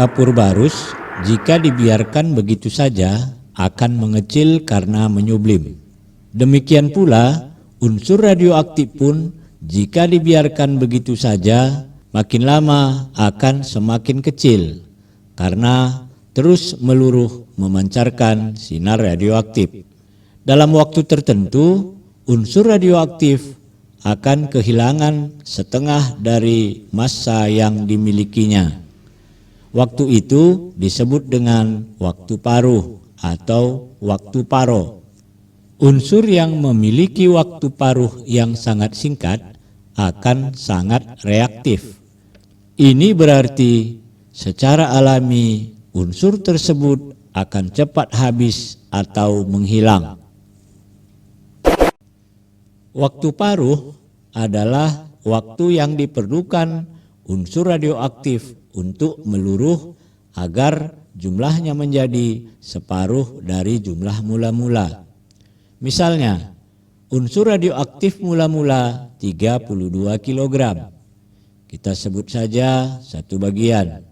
Kapur barus jika dibiarkan begitu saja akan mengecil karena menyublim. Demikian pula unsur radioaktif pun jika dibiarkan begitu saja makin lama akan semakin kecil karena terus meluruh memancarkan sinar radioaktif. Dalam waktu tertentu unsur radioaktif akan kehilangan setengah dari massa yang dimilikinya. Waktu itu disebut dengan waktu paruh atau waktu paro. Unsur yang memiliki waktu paruh yang sangat singkat akan sangat reaktif. Ini berarti secara alami unsur tersebut akan cepat habis atau menghilang. Waktu paruh adalah waktu yang diperlukan unsur radioaktif untuk meluruh agar jumlahnya menjadi separuh dari jumlah mula-mula. Misalnya, unsur radioaktif mula-mula 32 kg. Kita sebut saja satu bagian.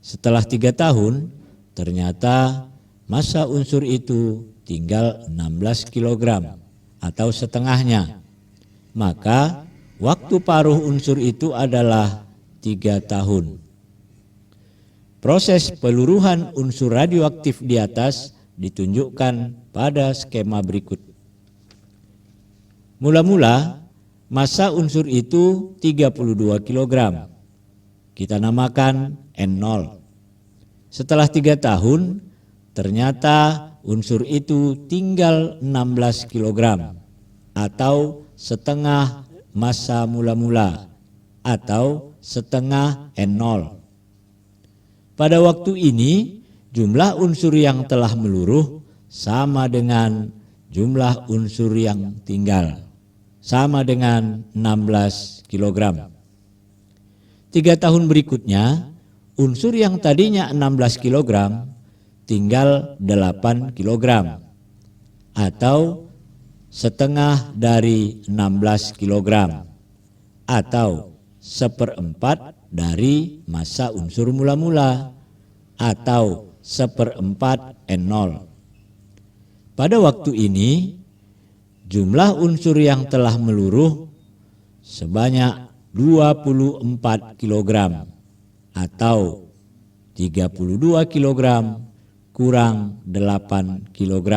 Setelah 3 tahun, ternyata massa unsur itu tinggal 16 kg atau setengahnya. Maka waktu paruh unsur itu adalah 3 tahun. Proses peluruhan unsur radioaktif di atas ditunjukkan pada skema berikut. Mula-mula massa unsur itu 32 kg. Kita namakan N0. Setelah 3 tahun, ternyata unsur itu tinggal 16 kg atau setengah massa mula-mula atau setengah N0. Pada waktu ini jumlah unsur yang telah meluruh sama dengan jumlah unsur yang tinggal, sama dengan 16 kg. 3 tahun berikutnya unsur yang tadinya 16 kg tinggal 8 kg atau setengah dari 16 kg atau seperempat dari massa unsur mula-mula atau seperempat N0. Pada waktu ini jumlah unsur yang telah meluruh sebanyak 24 kg atau 32 kg kurang 8 kg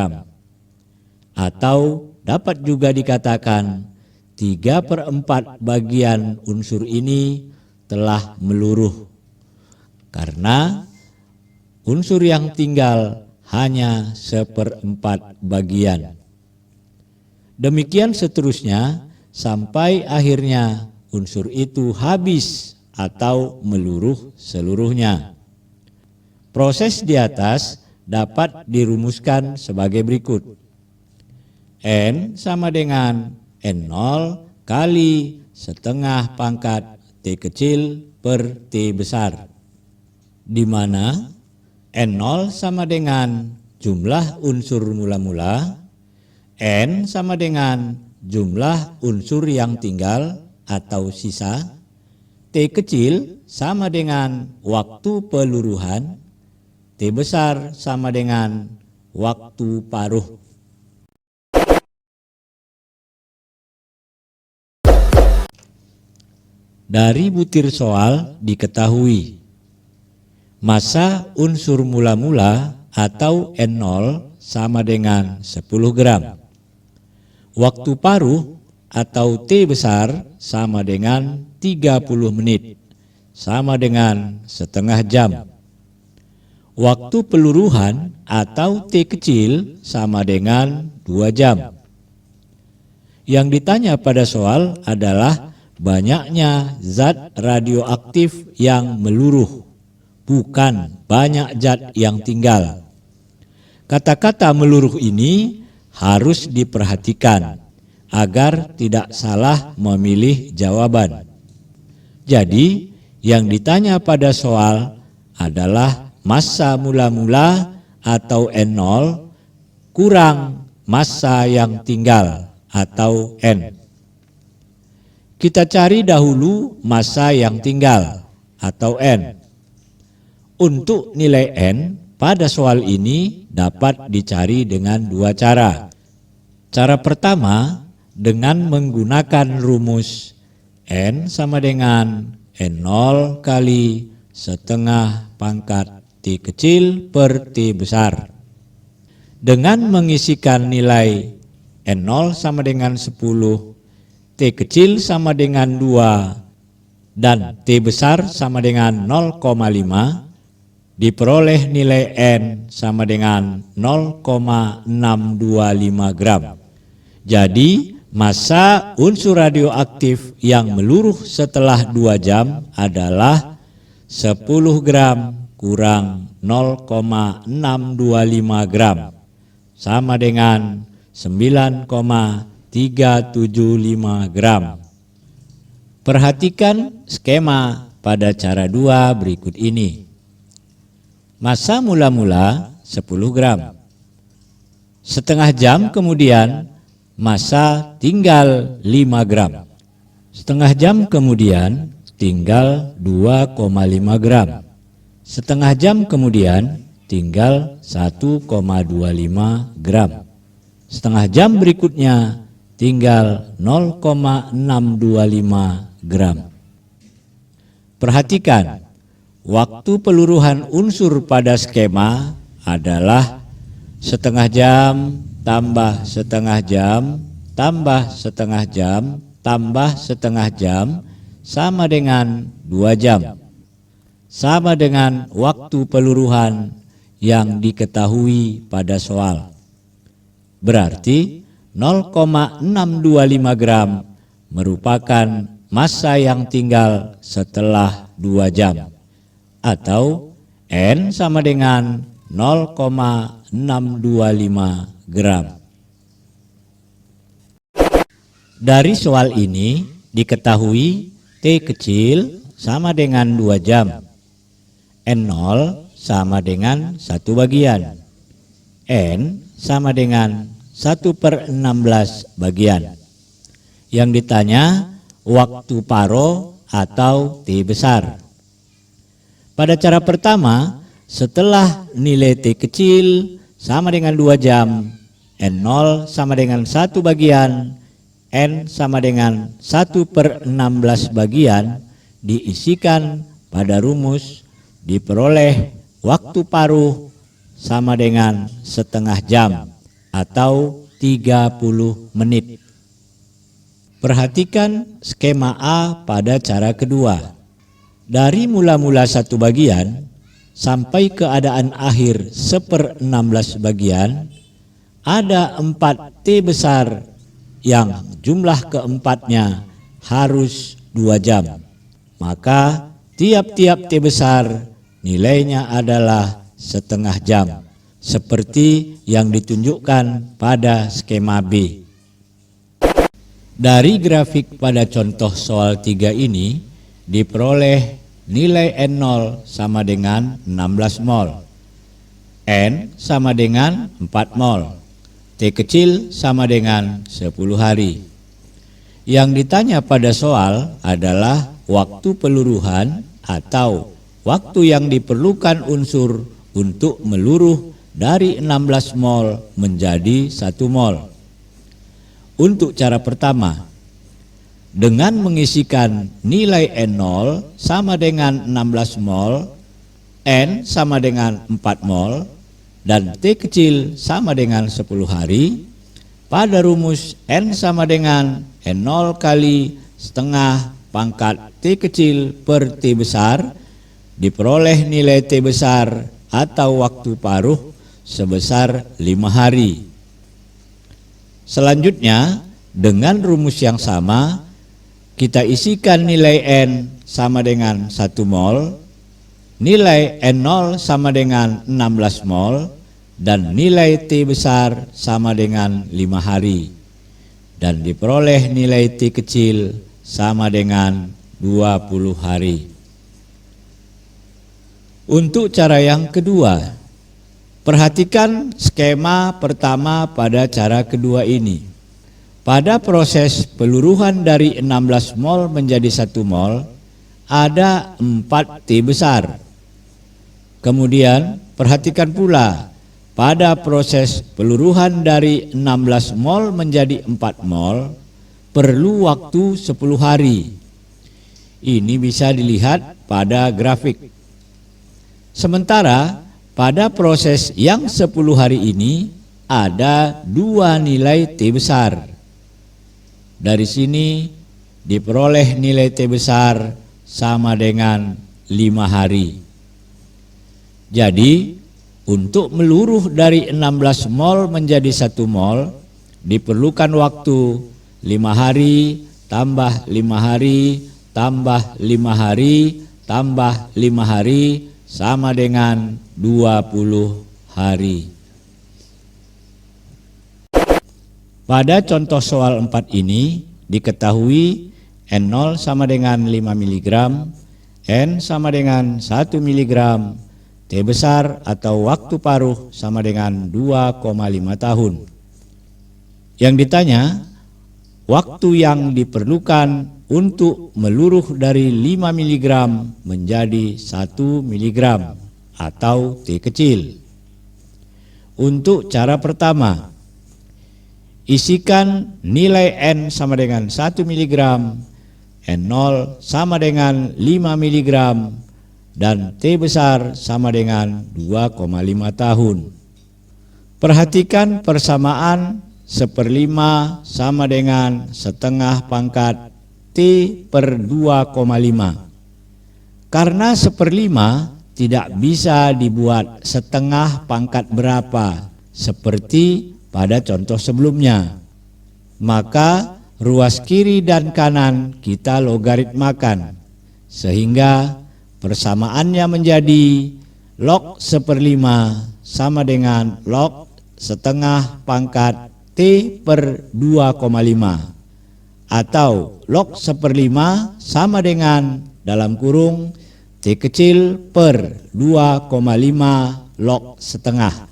atau dapat juga dikatakan 3/4 bagian unsur ini telah meluruh karena unsur yang tinggal hanya 1/4 bagian. Demikian seterusnya sampai akhirnya unsur itu habis atau meluruh seluruhnya. Proses di atas dapat dirumuskan sebagai berikut. N sama dengan N0 kali setengah pangkat T kecil per T besar, di mana N0 sama dengan jumlah unsur mula-mula, N sama dengan jumlah unsur yang tinggal atau sisa, T kecil sama dengan waktu peluruhan, T besar sama dengan waktu paruh. Dari butir soal diketahui massa unsur mula-mula atau N0 sama dengan 10 gram. Waktu paruh atau T besar sama dengan 30 menit, sama dengan setengah jam. Waktu peluruhan atau T kecil sama dengan 2 jam. Yang ditanya pada soal adalah banyaknya zat radioaktif yang meluruh, bukan banyak zat yang tinggal. Kata-kata meluruh ini harus diperhatikan agar tidak salah memilih jawaban. Jadi, yang ditanya pada soal adalah massa mula-mula atau N0 kurang massa yang tinggal atau N. Kita cari dahulu massa yang tinggal atau N. Untuk nilai N pada soal ini dapat dicari dengan dua cara. Cara pertama dengan menggunakan rumus N sama dengan N0 kali setengah pangkat T kecil per T besar. Dengan mengisikan nilai N0 sama dengan 10, T kecil sama dengan 2, dan T besar sama dengan 0,5, diperoleh nilai N sama dengan 0,625 gram. Jadi, massa unsur radioaktif yang meluruh setelah 2 jam adalah 10 gram kurang 0,625 gram, sama dengan 9,375 gram. Perhatikan skema pada cara 2 berikut ini. Massa mula-mula 10 gram. Setengah jam kemudian massa tinggal 5 gram. Setengah jam kemudian tinggal 2,5 gram. Setengah jam kemudian tinggal 1,25 gram. Setengah jam berikutnya tinggal 0,625 gram. Perhatikan, waktu peluruhan unsur pada skema adalah setengah jam tambah setengah jam tambah setengah jam tambah setengah jam sama dengan 2 jam. Sama dengan waktu peluruhan yang diketahui pada soal. Berarti 0,625 gram merupakan massa yang tinggal setelah 2 jam. Atau N sama dengan 0,625 gram. Dari soal ini diketahui T kecil sama dengan 2 jam. N0 sama dengan 1 bagian. N sama dengan 1/16 bagian. Yang ditanya waktu paro atau T besar. Pada cara pertama, setelah nilai T kecil sama dengan 2 jam, N0 sama dengan 1 bagian, N sama dengan 1/16 bagian, diisikan pada rumus, diperoleh waktu paruh sama dengan setengah jam atau 30 menit. Perhatikan skema A pada cara kedua. Dari mula-mula 1 bagian sampai keadaan akhir 1/16 bagian, ada 4 T besar yang jumlah keempatnya harus 2 jam. Maka tiap-tiap T besar nilainya adalah setengah jam, seperti yang ditunjukkan pada skema B. Dari grafik pada contoh soal 3 ini, diperoleh nilai N0 sama dengan 16 mol, N sama dengan 4 mol, T kecil sama dengan 10 hari. Yang ditanya pada soal adalah waktu peluruhan atau waktu yang diperlukan unsur untuk meluruh dari 16 mol menjadi 1 mol. Untuk cara pertama, dengan mengisikan nilai N0 sama dengan 16 mol, N sama dengan 4 mol, dan T kecil sama dengan 10 hari, pada rumus N sama dengan N0 kali setengah pangkat T kecil per T besar, diperoleh nilai T besar atau waktu paruh sebesar 5 hari. Selanjutnya, dengan rumus yang sama, kita isikan nilai N sama dengan 1 mol, nilai N0 sama dengan 16 mol, dan nilai T besar sama dengan 5 hari. Dan diperoleh nilai T kecil sama dengan 20 hari. Untuk cara yang kedua, perhatikan skema pertama pada cara kedua ini. Pada proses peluruhan dari 16 mol menjadi 1 mol, ada 4 T besar. Kemudian perhatikan pula pada proses peluruhan dari 16 mol menjadi 4 mol perlu waktu 10 hari. Ini bisa dilihat pada grafik. Sementara pada proses yang 10 hari ini ada 2 nilai T besar. Dari sini diperoleh nilai T besar sama dengan 5 hari. Jadi untuk meluruh dari 16 mol menjadi 1 mol diperlukan waktu 5 hari tambah 5 hari tambah 5 hari tambah 5 hari sama dengan 20 hari. Pada contoh soal 4 ini diketahui N0 sama dengan 5 mg, N sama dengan 1 mg, T besar atau waktu paruh sama dengan 2,5 tahun. Yang ditanya, waktu yang diperlukan untuk meluruh dari 5 mg menjadi 1 mg atau T kecil. Untuk cara pertama, isikan nilai N sama dengan 1 mg, N0 sama dengan 5 mg, dan T besar sama dengan 2,5 tahun. Perhatikan persamaan 1/5 sama dengan setengah pangkat T per 2,5. Karena 1/5 tidak bisa dibuat setengah pangkat berapa seperti pada contoh sebelumnya. Maka ruas kiri dan kanan kita logaritmakan sehingga persamaannya menjadi log 1/5 sama dengan log setengah pangkat T per 2,5 atau log 1/5 sama dengan dalam kurung T kecil per 2,5 log setengah.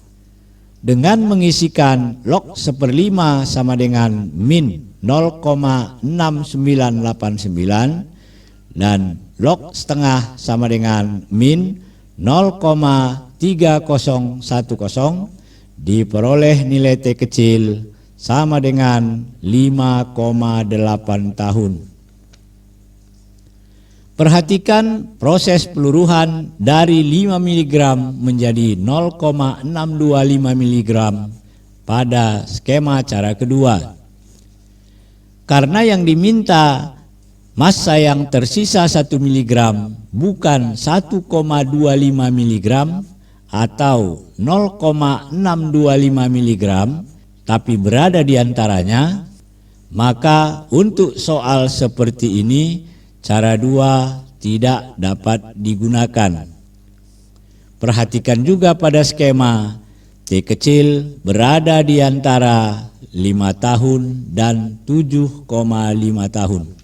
Dengan mengisikan log 1/5 sama dengan min 0,6989 dan log setengah sama dengan min 0,3010, diperoleh nilai T kecil sama dengan 5,8 tahun. Perhatikan proses peluruhan dari 5 mg menjadi 0,625 mg pada skema cara kedua. Karena yang diminta massa yang tersisa 1 mg bukan 1,25 mg atau 0,625 mg, tapi berada di antaranya, maka untuk soal seperti ini cara 2 tidak dapat digunakan. Perhatikan juga pada skema T kecil berada di antara 5 tahun dan 7,5 tahun.